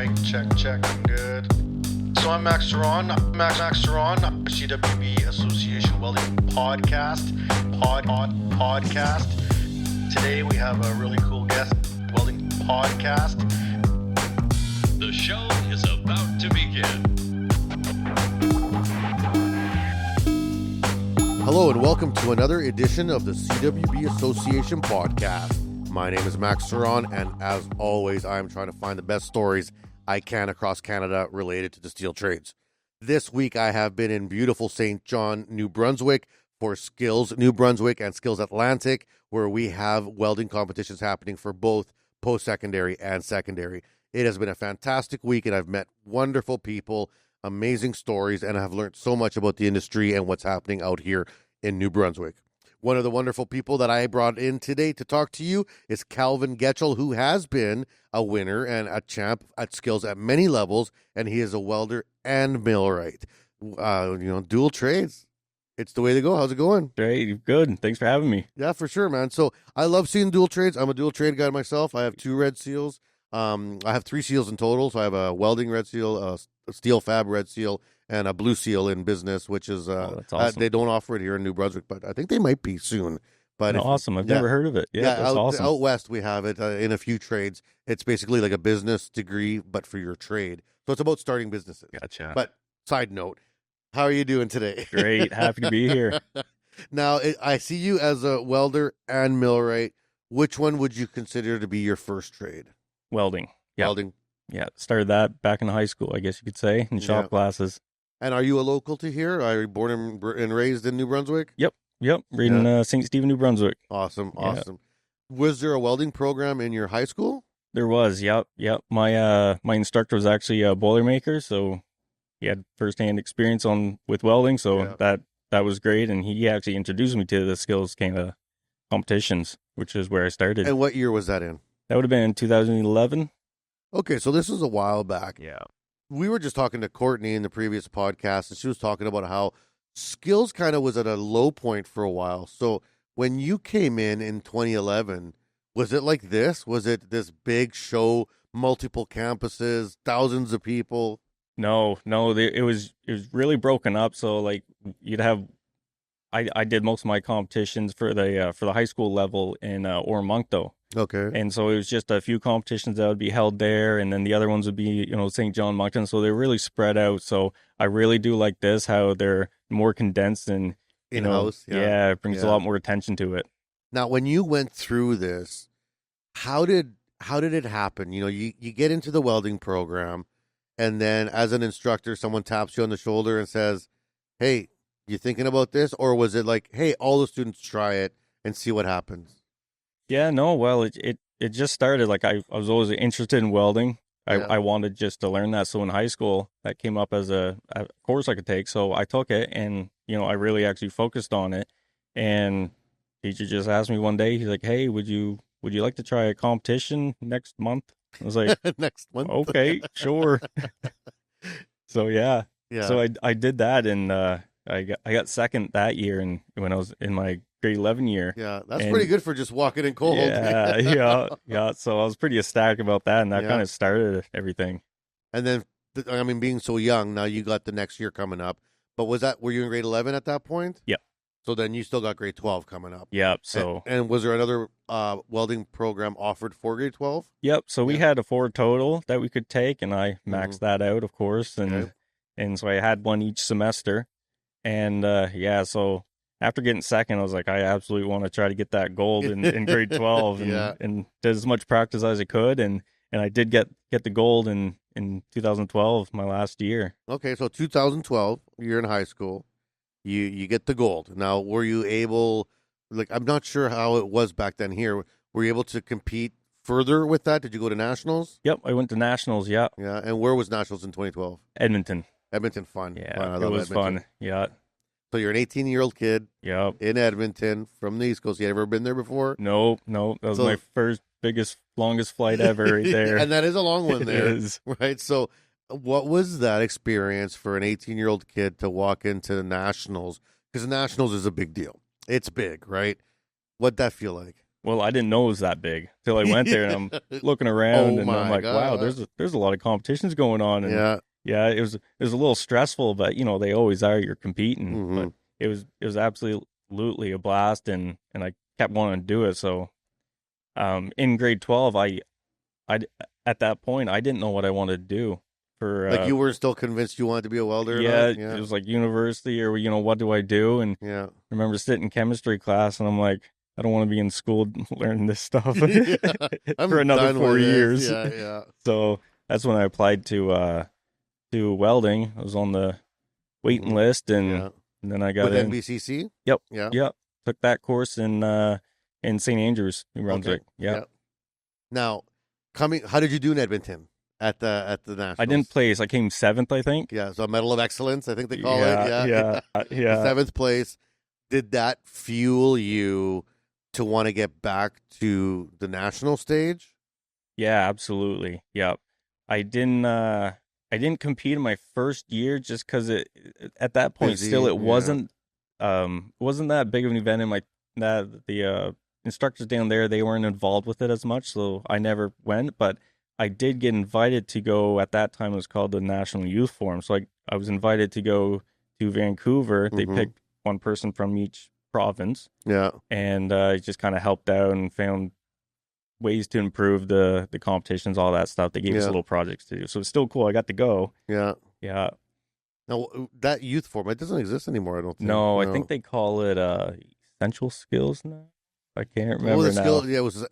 Check. Good. So I'm Max Ceron. Max Ceron, CWB Association Welding Podcast. Today we have a really cool guest, Welding Podcast. The show is about to begin. Hello and welcome to another edition of the CWB Association Podcast. My name is Max Ceron, and as always, I am trying to find the best stories I can across Canada related to the steel trades. This week, I have been in beautiful St. John, New Brunswick for Skills New Brunswick and Skills Atlantic, where we have welding competitions happening for both post-secondary and secondary. It has been a fantastic week, and I've met wonderful people, amazing stories, and I've learned so much about the industry and what's happening out here in New Brunswick. One of the wonderful people that I brought in today to talk to you is Calvin Getchell, who has been a winner and a champ at Skills at many levels, and he is a welder and millwright. Dual trades. It's the way to go. How's it going? Great, good. Thanks for having me. Yeah, for sure, man. So I love seeing dual trades. I'm a dual trade guy myself. I have 2 red seals. I have 3 seals in total. So I have a welding red seal, a steel fab red seal, and a blue seal in business, which is that's awesome. They don't offer it here in New Brunswick, but I think they might be soon. But awesome. I've never heard of it. Yeah, that's awesome. Out west, we have it in a few trades. It's basically like a business degree, but for your trade. So it's about starting businesses. Gotcha. But side note, how are you doing today? Great. Happy to be here. Now, I see you as a welder and millwright. Which one would you consider to be your first trade? Welding. Yeah. Welding. Yeah. Started that back in high school, I guess you could say, in shop classes. And are you a local to here? Are you born and raised in New Brunswick? Yep. Right in St. Stephen, New Brunswick. Awesome. Was there a welding program in your high school? There was. Yep. My instructor was actually a Boilermaker, so he had firsthand experience with welding, so that was great. And he actually introduced me to the Skills Canada competitions, which is where I started. And what year was that in? That would have been in 2011. Okay, so this was a while back. Yeah. We were just talking to Courtney in the previous podcast, and she was talking about how Skills kind of was at a low point for a while. So when you came in 2011, was it like this? Was it this big show, multiple campuses, thousands of people? No, it was really broken up. So like you'd have, I did most of my competitions for the high school level in Ormonto. Okay. And so it was just a few competitions that would be held there, and then the other ones would be, St. John, Moncton. So they're really spread out. So I really do like this, how they're more condensed and in-house. It brings a lot more attention to it. Now, when you went through this, how did it happen? You get into the welding program, and then as an instructor, someone taps you on the shoulder and says, "Hey, you thinking about this?" Or was it like, "Hey, all the students try it and see what happens"? Yeah, no, well, it just started. Like I was always interested in welding. I wanted just to learn that. So in high school, that came up as a course I could take. So I took it, and I really actually focused on it. And teacher just asked me one day, he's like, "Hey, would you like to try a competition next month?" I was like, "Next month, okay, sure." So yeah. So I did that, and I got second that year, and when I was in my grade 11 year. Yeah, that's pretty good for just walking in cold. Yeah. So I was pretty ecstatic about that, and that kind of started everything. And then, being so young, now you got the next year coming up. But were you in grade 11 at that point? Yep. So then you still got grade 12 coming up. Yep. So and was there another welding program offered for grade 12? Yep. So we had a 4 total that we could take, and I maxed that out, of course, and so I had one each semester, and so. After getting second, I was like, I absolutely want to try to get that gold in grade 12 and did as much practice as I could. And I did get the gold in 2012, my last year. Okay, so 2012, you're in high school. You get the gold. Now, were you able, I'm not sure how it was back then here. Were you able to compete further with that? Did you go to nationals? Yep, I went to nationals, yeah. Yeah, and where was nationals in 2012? Edmonton. Edmonton, fun. Yeah, fun. it was Edmonton. fun, yeah. So you're an 18-year-old kid in Edmonton from the East Coast. You ever been there before? No. That was my first, biggest, longest flight ever right there. And that is a long one there. It is. Right? So what was that experience for an 18-year-old kid to walk into the Nationals? Because the Nationals is a big deal. It's big, right? What'd that feel like? Well, I didn't know it was that big till I went there, and I'm looking around, and I'm like, wow, there's a lot of competitions going on, and yeah, it was a little stressful, but they always are. You're competing, but it was absolutely a blast, and I kept wanting to do it. So, in grade 12, I at that point I didn't know what I wanted to do. Like you were still convinced you wanted to be a welder? Yeah, it was like university, or what do I do? And I remember sitting in chemistry class, and I'm like, I don't want to be in school learning this stuff for another 4 years. Yeah. So that's when I applied to welding. I was on the waiting list, and then I got with in. NBCC? Yep. Took that course in St. Andrews, New Brunswick. Okay. Yep. Now, how did you do in Edmonton? At the Nationals. I didn't place. I came 7th, I think. Yeah, so a Medal of Excellence, I think they call it. Yeah. 7th place. Did that fuel you to want to get back to the national stage? Yeah, absolutely. Yep. I didn't compete in my first year just because at that point it wasn't that big of an event in the instructors down there, they weren't involved with it as much, so I never went, but I did get invited to go. At that time, it was called the National Youth Forum. So I was invited to go to Vancouver. They picked one person from each province. Yeah. And I just kind of helped out and found ways to improve the competitions, all that stuff. They gave us little projects to do. So it's still cool. I got to go. Yeah. Yeah. Now, that youth forum, it doesn't exist anymore, I don't think. No, I think they call it Essential Skills now. I can't remember now.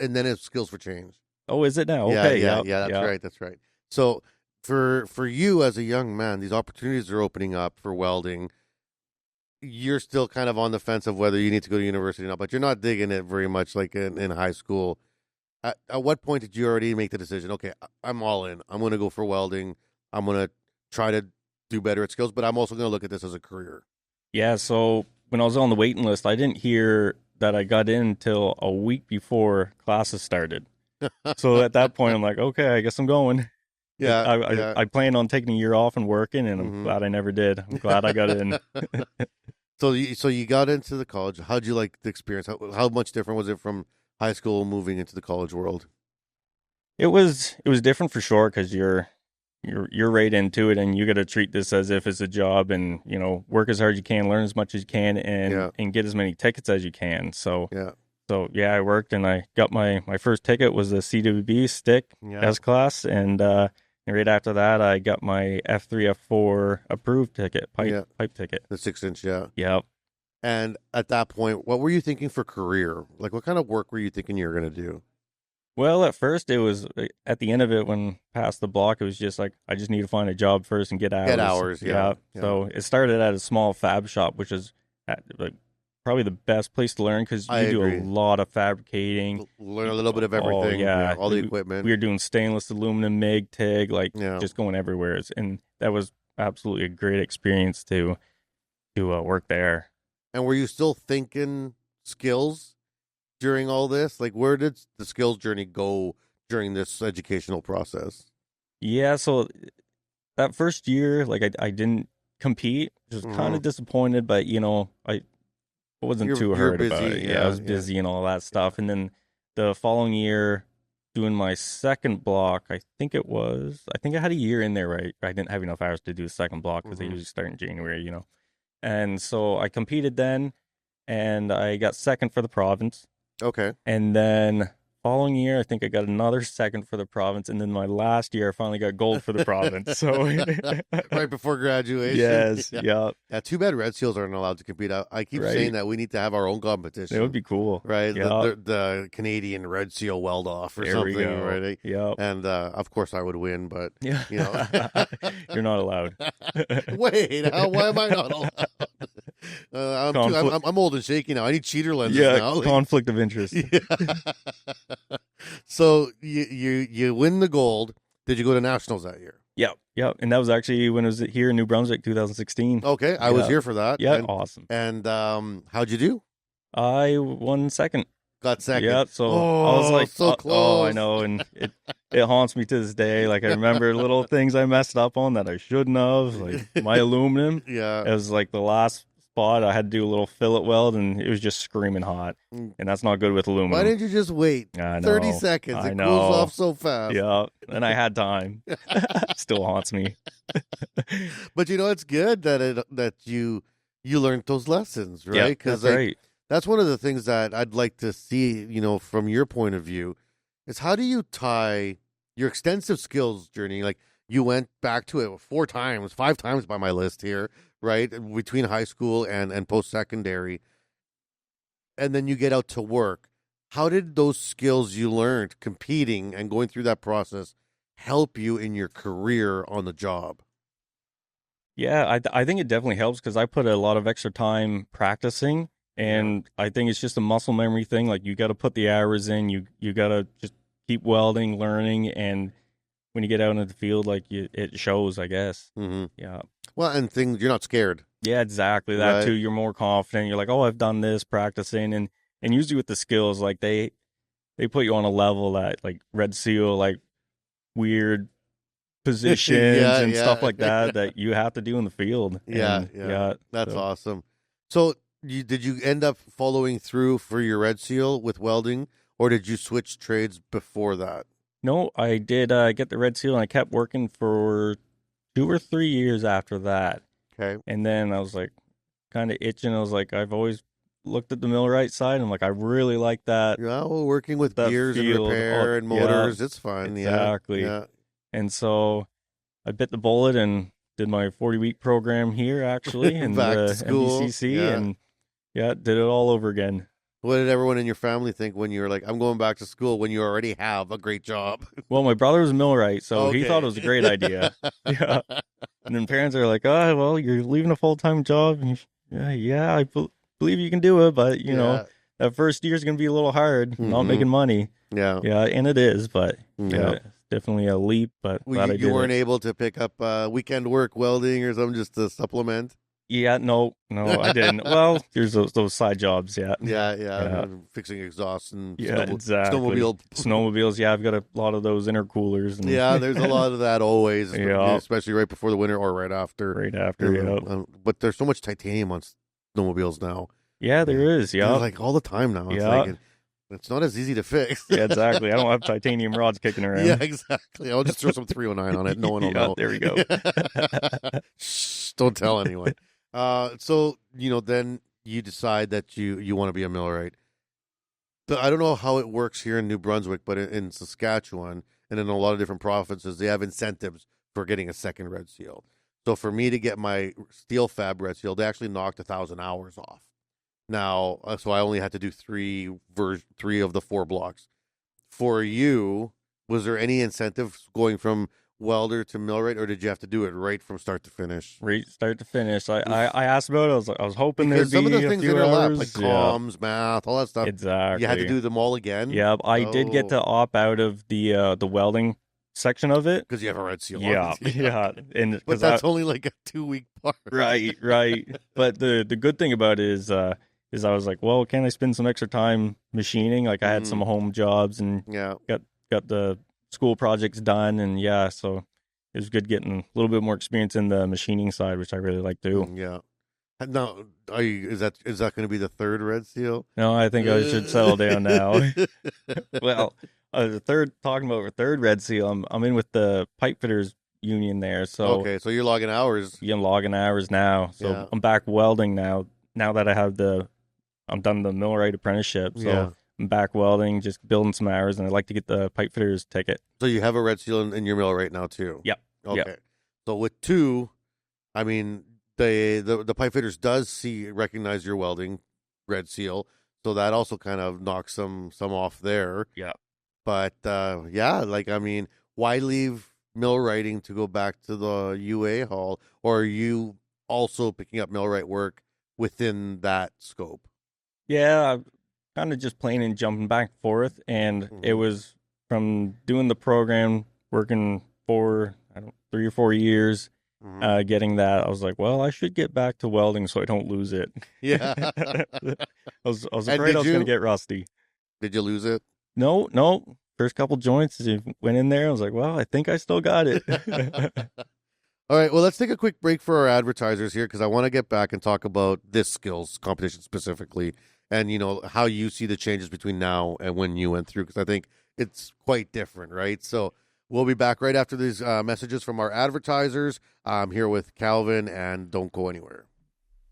And then it's Skills for Change. Oh, is it now? Okay, yeah, that's right. So for you as a young man, these opportunities are opening up for welding. You're still kind of on the fence of whether you need to go to university or not, but you're not digging it very much like in high school. At what point did you already make the decision, okay, I'm all in. I'm going to go for welding. I'm going to try to do better at skills, but I'm also going to look at this as a career? Yeah, so when I was on the waiting list, I didn't hear that I got in until a week before classes started. So at that point, I'm like, okay, I guess I'm going. Yeah, I planned on taking a year off and working, and I'm glad I never did. I'm glad I got in. So you got into the college. How'd you like the experience? How much different was it from high school moving into the college world? It was different for sure, because you're right into it, and you got to treat this as if it's a job, and work as hard as you can, learn as much as you can, and get as many tickets as you can. So I worked, and I got my first ticket was the CWB stick S-Class, and right after that, I got my F3, F4 approved ticket, pipe ticket. The 6-inch, yeah. Yep. And at that point, what were you thinking for career? Like, what kind of work were you thinking you were going to do? Well, at first, it was, at the end of it, when past the block, it was just like, I just need to find a job first and get hours. Yeah. So it started at a small fab shop, which is probably the best place to learn, because you do a lot of fabricating. Learn a little bit of everything. All the equipment. We were doing stainless, aluminum, MIG, TIG, just going everywhere. And that was absolutely a great experience to work there. And were you still thinking skills during all this? Like, where did the skills journey go during this educational process? Yeah, so that first year, I didn't compete. I was kind of disappointed, but I wasn't too hurt about it. Yeah, I was busy and all that stuff. And then the following year, doing my second block, I think I had a year in there, right? I didn't have enough hours to do the second block, because they usually start in January, And so I competed then, and I got second for the province. Okay. And then following year, I think I got another second for the province, and then my last year, I finally got gold for the province. So right before graduation. Yes. Yeah. Too bad Red Seals aren't allowed to compete. I keep saying that we need to have our own competition. It would be cool, right? The Canadian Red Seal Weld Off or something, right? Yeah. And of course, I would win, but you're not allowed. Wait, why am I not allowed? I'm old and shaky now. I need cheater lenses now. Conflict of interest. So you win the gold. Did you go to nationals that year? Yep. And that was actually when it was here in New Brunswick, 2016. Okay, I was here for that. Yeah, awesome. And how'd you do? I won second. Got second. Yeah, so I was like, so close. Oh, I know, and it haunts me to this day. Like, I remember little things I messed up on that I shouldn't have, like my aluminum. Yeah. It was like the last spot. I had to do a little fillet weld, and it was just screaming hot, and that's not good with aluminum. Why didn't you just wait 30 seconds? It cools off so fast. Yeah, and I had time. Still haunts me. But it's good that you learned those lessons, right? Yeah, Because that's right. That's one of the things that I'd like to see, from your point of view, is how do you tie your extensive skills journey? Like, you went back to it 5 times by my list here, right? Between high school and post-secondary. And then you get out to work. How did those skills you learned competing and going through that process help you in your career on the job? Yeah, I think it definitely helps because I put a lot of extra time practicing, and I think it's just a muscle memory thing. Like, you got to put the hours in. You got to just keep welding, learning, and when you get out into the field, like, it shows, I guess. Mm-hmm. Yeah. Well, and you're not scared. Yeah, exactly. That Right. too. You're more confident. You're like, oh, I've done this practicing, and usually with the skills, like they put you on a level that, like, Red Seal, like, weird positions and stuff like that you have to do in the field. Yeah. That's awesome. So did you end up following through for your Red Seal with welding, or did you switch trades before that? No, I did get the Red Seal, and I kept working for 2 or 3 years after that. Okay. And then I was like kind of itching. I was like, I've always looked at the millwright side. I'm like, I really like that. Yeah, well, working with that gears and field. repair and motors, it's fun. Exactly. Yeah. And so I bit the bullet and did my 40-week program here, actually, in Back the to school. MBCC, Yeah. and did it all over again. What did everyone in your family think when you were like, I'm going back to school, when you already have a great job? Well, my brother was a millwright, so he Okay. thought it was a great idea. Yeah. And then parents are like, oh, well, you're leaving a full-time job. And I believe you can do it, but, that first year is going to be a little hard, not making money. Yeah. Yeah, and it is, but Yeah. it's definitely a leap, but glad I did you weren't it. able to pick up weekend work, welding, or something just to supplement? Yeah, no, I didn't. Well, there's those side jobs, yeah. Yeah. Fixing exhausts and Exactly. Snowmobiles, yeah, I've got a lot of those intercoolers. And Yeah, there's a lot of that always, Yeah. especially right before the winter or right after. right after, yeah. But there's so much titanium on snowmobiles now. Yeah, there is, yeah. Like all the time now. It's Yeah. like it's not as easy to fix. Yeah, exactly. I don't have titanium rods kicking around. Yeah, exactly. I'll just throw some 309 on it. No one will know. There we go. Shh, don't tell anyone. So, then you decide that you want to be a millwright. But I don't know how it works here in New Brunswick, but in Saskatchewan and in a lot of different provinces, they have incentives for getting a second Red Seal. So for me to get my steel fab Red Seal, they actually knocked 1,000 hours off. Now, so I only had to do three of the 4 blocks. For you, was there any incentive going from welder to millwright, or did you have to do it right from start to finish? Right, start to finish. I asked about it. I was hoping Because there'd some be of the a things few that are left, hours. like comms, math, all that stuff, Exactly. you had to do them all again. Yeah, I did get to opt out of the welding section of it. Because you have a Red Seal. Yeah, obviously. yeah, and But that's only like a 2-week part. right. But the good thing about it is I was like, well, can I spend some extra time machining? Like, I had some home jobs and Yeah. got the school projects done, and so it was good getting a little bit more experience in the machining side, which I really like too. Yeah. Now, is that going to be the 3rd Red Seal? No, I think I should settle down now. Well, talking about our 3rd Red Seal, I'm in with the pipefitters union there. So Okay, so you're logging hours. I'm logging hours now. So Yeah. I'm back welding now. Now that I'm done the millwright apprenticeship. So Yeah. I'm back welding, just building some hours, and I'd like to get the pipefitters ticket. So you have a Red Seal in your mill right now too? Yep. Okay. Yep. So with 2, I mean, the pipe fitters recognize your welding Red Seal, so that also kind of knocks some off there. Yeah. But why leave millwrighting to go back to the UA hall, or are you also picking up millwright work within that scope? Yeah, I'm kind of just playing and jumping back and forth, and it was from doing the program, working for 3 or 4 years, getting that. I was like, well, I should get back to welding so I don't lose it. Yeah. I was afraid I was going to get rusty. Did you lose it? No. First couple joints, I went in there. I was like, well, I think I still got it. All right, well, let's take a quick break for our advertisers here because I want to get back and talk about this skills competition specifically and, how you see the changes between now and when you went through because I think it's quite different, right? So we'll be back right after these messages from our advertisers. I'm here with Calvin, and don't go anywhere.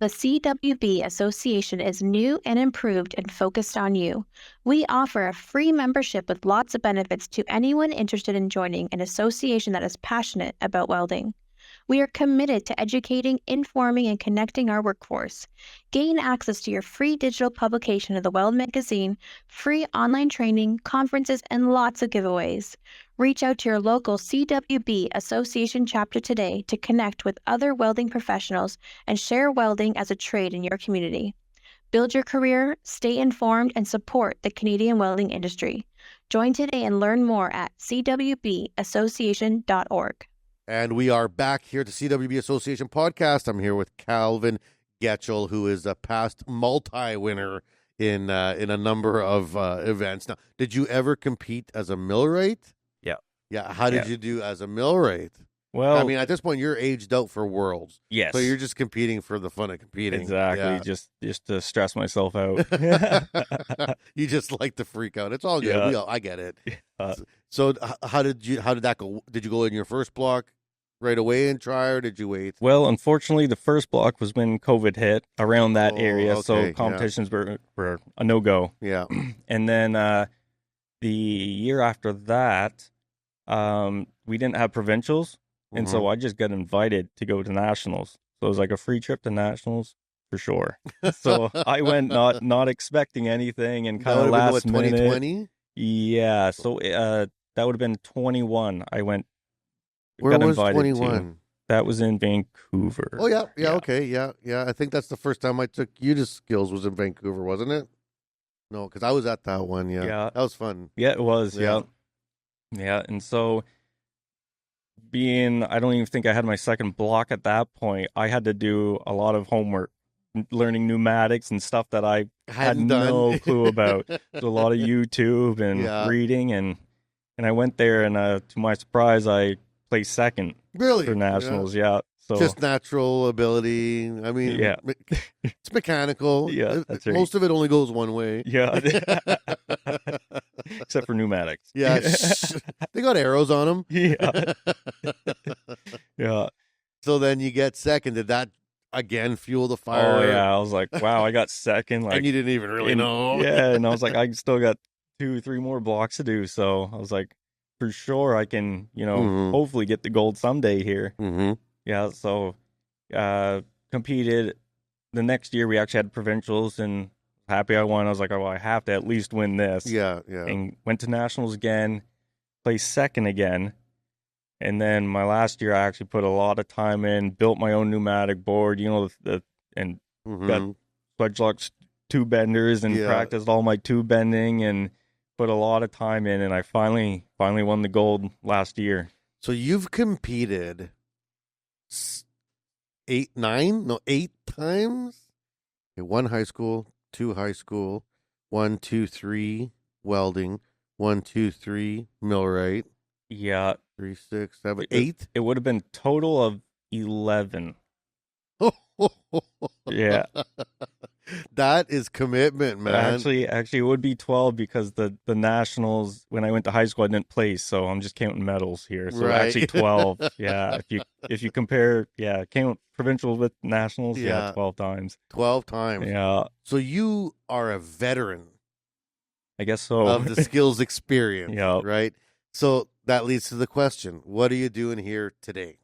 The CWB Association is new and improved and focused on you. We offer a free membership with lots of benefits to anyone interested in joining an association that is passionate about welding. We are committed to educating, informing, and connecting our workforce. Gain access to your free digital publication of the Weld magazine, free online training, conferences, and lots of giveaways. Reach out to your local CWB Association chapter today to connect with other welding professionals and share welding as a trade in your community. Build your career, stay informed, and support the Canadian welding industry. Join today and learn more at cwbassociation.org. And we are back here at the CWB Association podcast. I'm here with Calvin Getchell, who is a past multi-winner in a number of events. Now, did you ever compete as a millwright? Yeah. Yeah. How did you do as a millwright? Well, I mean, at this point, you're aged out for Worlds. yes. So you're just competing for the fun of competing. Exactly. Yeah. Just to stress myself out. You just like to freak out. It's all good. Yeah. I get it. Uh, So how did that go? Did you go in your first block right away and try, or did you wait? Well, unfortunately, the first block was when COVID hit around that area, okay, so competitions were a no-go. Yeah. And then the year after that, we didn't have provincials, and so I just got invited to go to nationals. So it was like a free trip to nationals for sure. So I went not expecting anything, and kind of last minute. 2020? Yeah. So that would have been 21. I went. Where got was invited 21? to. That was in Vancouver. Oh, yeah, okay, yeah. I think that's the first time I took you to skills was in Vancouver, wasn't it? No, because I was at that one, yeah. Yeah. That was fun. Yeah, it was, yeah. Yeah, and so I don't even think I had my second block at that point. I had to do a lot of homework, learning pneumatics and stuff that I had no clue about. There's a lot of YouTube and reading, and I went there, and to my surprise, I placed second for nationals. Yeah. So just natural ability. I mean, it's mechanical. Yeah, that's right. Most of it only goes one way. Yeah. Except for pneumatics. Yeah. They got arrows on them. Yeah. Yeah. So then you get second. Did that again fuel the fire? Oh, yeah. I was like, wow, I got second. Like, and you didn't even really know. Yeah. And I was like, I still got 2-3 more blocks to do. So I was like, for sure I can, hopefully get the gold someday here. Mm-hmm. Yeah. So competed. The next year we actually had provincials, and happy I won. I was like, oh, I have to at least win this. Yeah. And went to nationals again, placed second again. And then my last year, I actually put a lot of time in, built my own pneumatic board, and got Sludge Locks tube benders and practiced all my tube bending and put a lot of time in. And I finally won the gold last year. So you've competed 8 times? Okay, 1 high school, 2 high school, 1, 2, 3 welding, 1, 2, 3 millwright. Yeah. 3, 6, 7, 8? It would have been total of 11. Yeah. That is commitment, man. Actually, it would be 12 because the nationals, when I went to high school, I didn't place, so I'm just counting medals here. So actually 12. Yeah. If you compare, count provincial with nationals, 12 times. 12 times. Yeah. So you are a veteran. I guess so. Of the skills experience. Yeah. Right? So that leads to the question, what are you doing here today?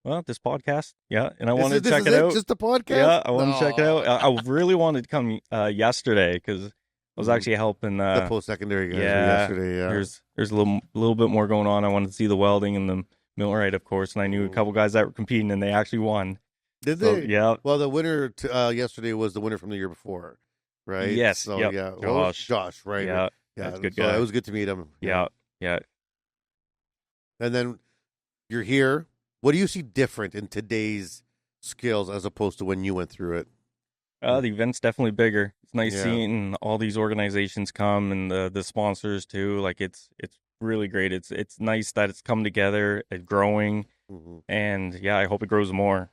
Well, this podcast, and I wanted to check it out. Just a podcast? Yeah, I wanted to check it out. I really wanted to come yesterday because I was actually helping the post-secondary guys yesterday. Yeah, there's a little bit more going on. I wanted to see the welding and the millwright, of course, and I knew a couple guys that were competing, and they actually won. Did they? Yeah. Well, the winner yesterday was the winner from the year before, right? Yes. So yeah. Josh, right? Yeah. That's good so guy. It was good to meet him. Yeah. And then you're here. What do you see different in today's skills as opposed to when you went through it? The event's definitely bigger. It's nice seeing all these organizations come and the sponsors too. Like it's really great. It's nice that it's come together, it's growing. And yeah, I hope it grows more.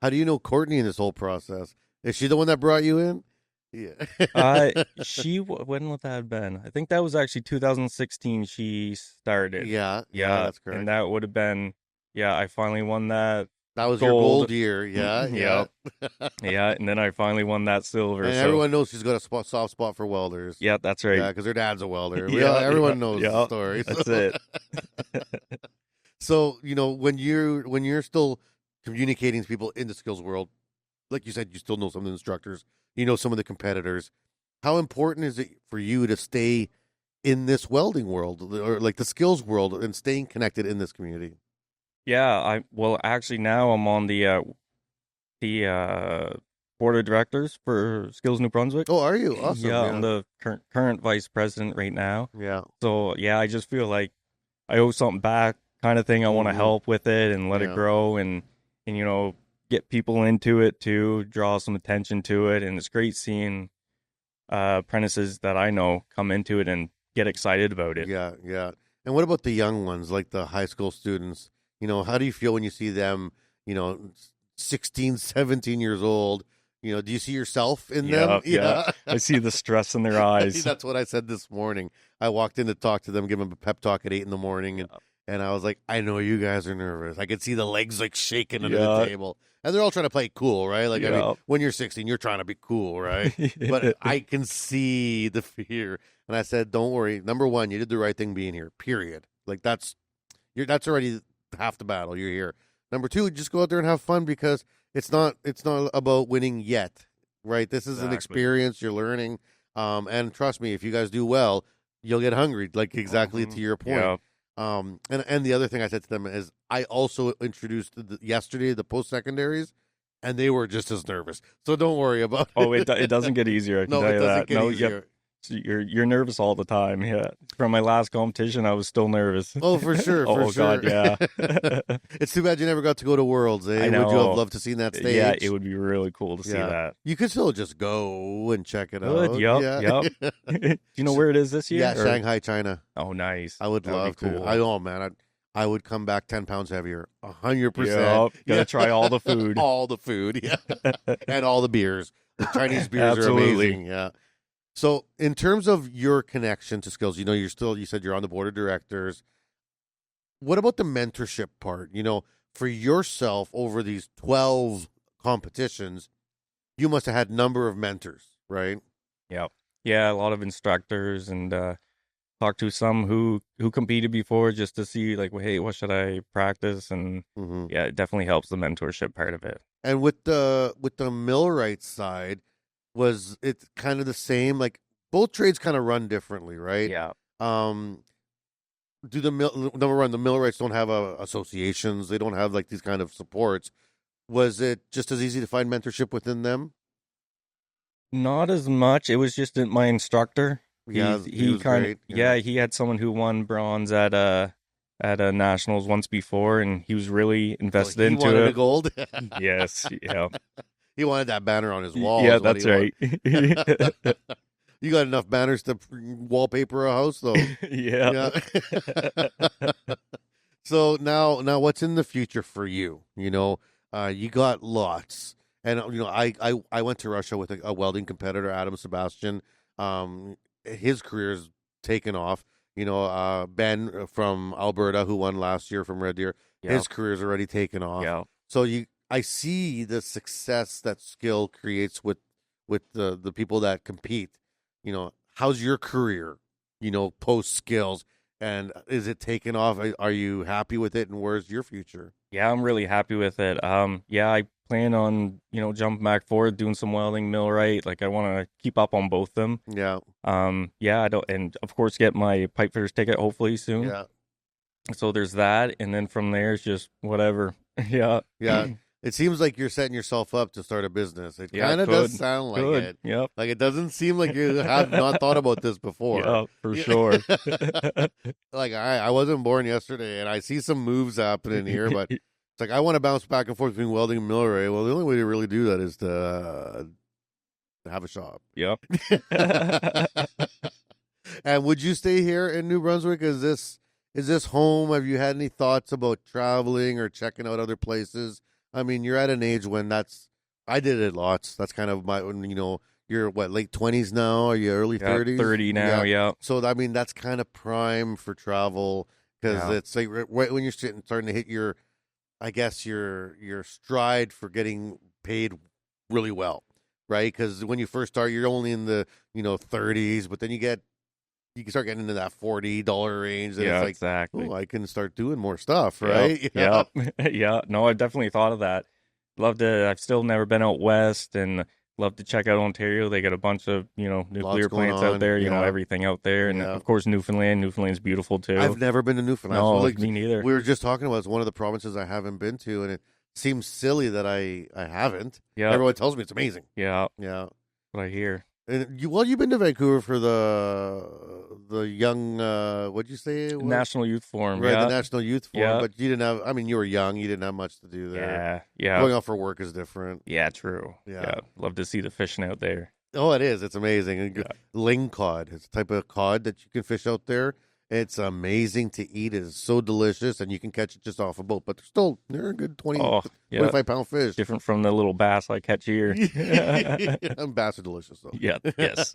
How do you know Courtney in this whole process? Is she the one that brought you in? Yeah. When would that have been? I think that was actually 2016 she started. Yeah, that's correct. And that would have been, I finally won that. That was your gold year, yeah. Yeah, and then I finally won that silver. And everyone knows she's got a soft spot for welders. Yeah, that's right. Yeah, because her dad's a welder. Everyone knows the story. That's it. So, when you're still communicating to people in the skills world, like you said, you still know some of the instructors, you know some of the competitors. How important is it for you to stay in this welding world, or like the skills world, and staying connected in this community? Yeah, actually now I'm on the board of directors for Skills New Brunswick. Oh, are you? Awesome. Yeah, I'm the current vice president right now. Yeah. So yeah, I just feel like I owe something back, kind of thing. I want to help with it and let it grow, and get people into it too, draw some attention to it, and it's great seeing apprentices that I know come into it and get excited about it. Yeah. And what about the young ones, like the high school students? How do you feel when you see them, 16, 17 years old? Do you see yourself in them? Yeah. I see the stress in their eyes. That's what I said this morning. I walked in to talk to them, give them a pep talk at 8 a.m. And I was like, I know you guys are nervous. I could see the legs like shaking under the table. And they're all trying to play cool, right? Like, I mean, when you're 16, you're trying to be cool, right? But I can see the fear. And I said, don't worry. Number one, you did the right thing being here, period. Like, that's already half the battle. You're here. Number two, just go out there and have fun, because it's not about winning yet, right? This is an experience. You're learning. And trust me, if you guys do well, you'll get hungry, like exactly to your point. Yeah. And the other thing I said to them is, I also introduced yesterday the post-secondaries, and they were just as nervous. So don't worry about it. It doesn't get easier. I can tell you that. Get easier. So you're nervous all the time. Yeah. From my last competition, I was still nervous. Oh, for sure. God, yeah. It's too bad you never got to go to Worlds. Eh? I know. Would you have loved to see that stage? Yeah, it would be really cool to see that. You could still just go and check it out. Yep. Do you know where it is this year? Yeah, Shanghai, China. Oh, nice. I would love to. Cool. I would come back 10 pounds heavier, 100%. Yep. Gotta try all the food. All the food, yeah. And all the beers. The Chinese beers are amazing, yeah. So, in terms of your connection to skills, you said you're on the board of directors. What about the mentorship part? For yourself, over these 12 competitions, you must have had a number of mentors, right? Yep. Yeah, a lot of instructors, and talked to some who competed before, just to see, like, well, hey, what should I practice? And yeah, it definitely helps, the mentorship part of it. And with the millwright side, was it kind of the same? Like, both trades kind of run differently, right? Yeah. Do the millwrights don't have associations? They don't have like these kind of supports. Was it just as easy to find mentorship within them? Not as much. It was just my instructor. Yeah, he was great. Yeah, he had someone who won bronze at a nationals once before, and he was really invested into it. He wanted a gold. Yes. Yeah. He wanted that banner on his wall. Yeah, that's right. You got enough banners to wallpaper a house, though. Yeah. So now, what's in the future for you? You got lots, and I went to Russia with a welding competitor, Adam Sebastian. His career's taken off. Ben from Alberta, who won last year from Red Deer, his career's already taken off. Yeah. So I see the success that skill creates with the people that compete. How's your career, post skills, and is it taken off? Are you happy with it, and where's your future? Yeah, I'm really happy with it. Yeah, I plan on, jumping back forward, doing some welding, millwright. Like, I want to keep up on both of them. Yeah. Yeah, and of course get my pipefitter's ticket hopefully soon. Yeah. So there's that, and then from there it's just whatever. Yeah. Yeah. It seems like you're setting yourself up to start a business. It kind of does sound like it. Yep. Like, it doesn't seem like you have not thought about this before. Yeah, for sure. Like, I wasn't born yesterday, and I see some moves happening here, but it's like, I want to bounce back and forth between welding and millwright. Well, the only way to really do that is to have a shop. Yep. And would you stay here in New Brunswick? Is is this home? Have you had any thoughts about traveling or checking out other places? I mean, you're at an age when I did it lots. That's kind of you're what, late 20s now? Are you early 30s? 30 now, yeah. So, I mean, that's kind of prime for travel because it's like right when you're starting to hit your stride for getting paid really well, right? Because when you first start, you're only in the 30s, but then you can start getting into that $40 range. And it's like, exactly. Oh, I can start doing more stuff, right? Yeah. Yeah. No, I've definitely thought of that. I've still never been out west and love to check out Ontario. They got a bunch of, nuclear plants out there, everything out there. And of course, Newfoundland's beautiful too. I've never been to Newfoundland. No, me neither. We were just talking about it's one of the provinces I haven't been to, and it seems silly that I haven't. Yeah. Everyone tells me it's amazing. Yeah. Yeah. What I hear. And you've been to Vancouver for the young, what'd you say? National Youth Forum. Right, yeah. the National Youth Forum. But you didn't have, you were young. You didn't have much to do there. Yeah. Going out for work is different. Yeah, true. Yeah. Love to see the fishing out there. Oh, it is. It's amazing. Ling cod. It's a type of cod that you can fish out there. It's amazing to eat. It is so delicious, and you can catch it just off a boat. But they're a good 25-pound fish. Different from the little bass I catch here. Bass are delicious, though. Yeah, yes.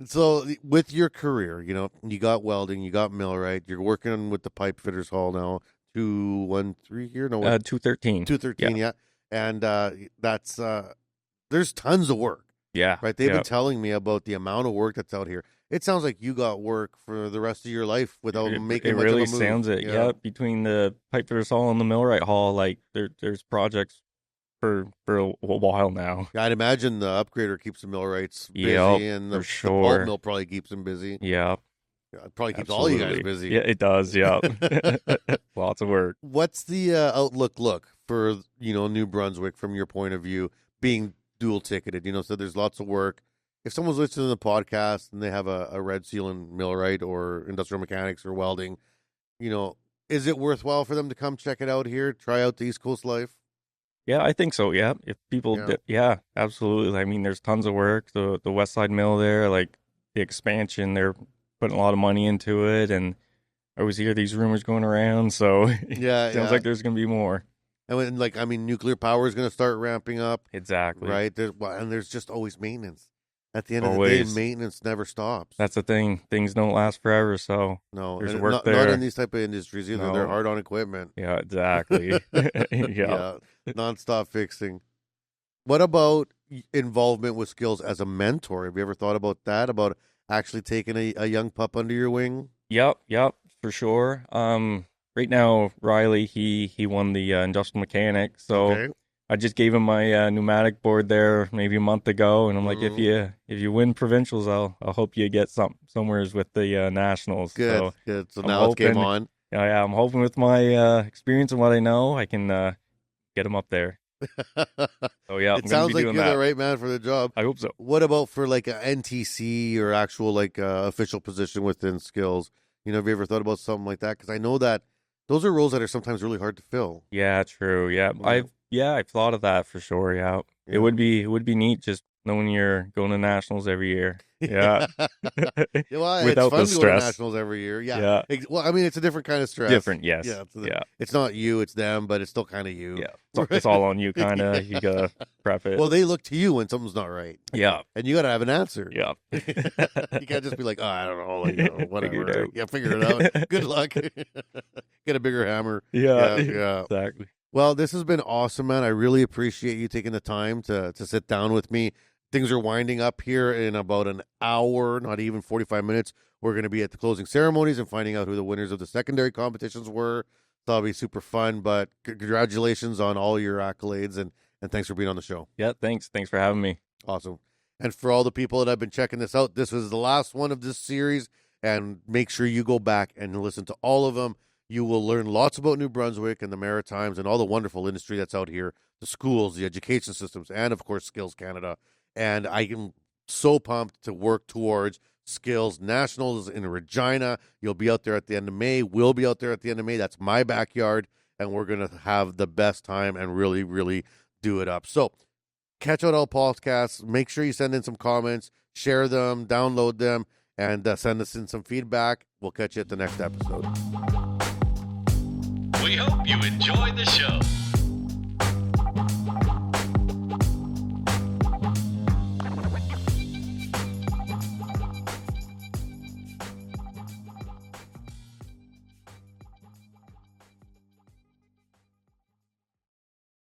So with your career, you got welding, you got millwright, you're working with the pipe fitters hall now, 213 here? No, 213. 213, yeah. And that's, there's tons of work. Yeah. Right? They've been telling me about the amount of work that's out here. It sounds like you got work for the rest of your life without making much of a move. It really sounds it. Yeah. Between the pipe fitters hall and the millwright hall, like there's projects for a while now. Yeah, I'd imagine the upgrader keeps the millwrights busy, and the pulp mill probably keeps them busy. Yeah. It probably keeps all you guys busy. Yeah, it does. Yeah. Lots of work. What's the outlook for, New Brunswick from your point of view, being dual ticketed? So there's lots of work. If someone's listening to the podcast and they have a red seal in millwright or industrial mechanics or welding, is it worthwhile for them to come check it out here, try out the East Coast life? Yeah, I think so. Yeah. If people, absolutely. I mean, there's tons of work. The West Side Mill there, like the expansion, they're putting a lot of money into it. And I always hear these rumors going around. So sounds like there's going to be more. And nuclear power is going to start ramping up. Exactly. Right. There's just always maintenance. At the end of the day, maintenance never stops. That's the thing. Things don't last forever, so no, there's work there. Not in these type of industries either. No. They're hard on equipment. Yeah, exactly. Yeah. Nonstop fixing. What about involvement with skills as a mentor? Have you ever thought about that? About actually taking a young pup under your wing? Yep, for sure. Right now, Riley, he won the industrial mechanic, so I just gave him my pneumatic board there maybe a month ago, and I'm like, if you win provincials, I'll hope you get somewheres with the nationals. Good. So now it's game on. Yeah, I'm hoping with my experience and what I know, I can get him up there. So yeah, it sounds like you're the right man for the job. I hope so. What about for like a NTC or actual official position within skills? Have you ever thought about something like that? Because I know that those are roles that are sometimes really hard to fill. Yeah, true. Yeah, I've thought of that for sure. Yeah. It would be neat just knowing you're going to nationals every year. Yeah. Well, without it's fun the to stress. go to nationals every year. Yeah. Well, it's a different kind of stress. Different, yes. Yeah. It's not you, it's them, but it's still kind of you. Yeah. It's all on you, kind of. You gotta prep it. Well, they look to you when something's not right. Yeah. And you gotta have an answer. Yeah. You can't just be like, I don't know, whatever. Figure it out. Good luck. Get a bigger hammer. Yeah. Exactly. Well, this has been awesome, man. I really appreciate you taking the time to sit down with me. Things are winding up here in about an hour, not even 45 minutes. We're going to be at the closing ceremonies and finding out who the winners of the secondary competitions were. That'll be super fun, but congratulations on all your accolades, and thanks for being on the show. Yeah, thanks. Thanks for having me. Awesome. And for all the people that have been checking this out, this was the last one of this series, and make sure you go back and listen to all of them. You will learn lots about New Brunswick and the Maritimes and all the wonderful industry that's out here, the schools, the education systems, and, of course, Skills Canada. And I am so pumped to work towards Skills Nationals in Regina. You'll be out there at the end of May. We'll be out there at the end of May. That's my backyard, and we're going to have the best time and really, really do it up. So catch out all podcasts. Make sure you send in some comments, share them, download them, and send us in some feedback. We'll catch you at the next episode. We hope you enjoy the show.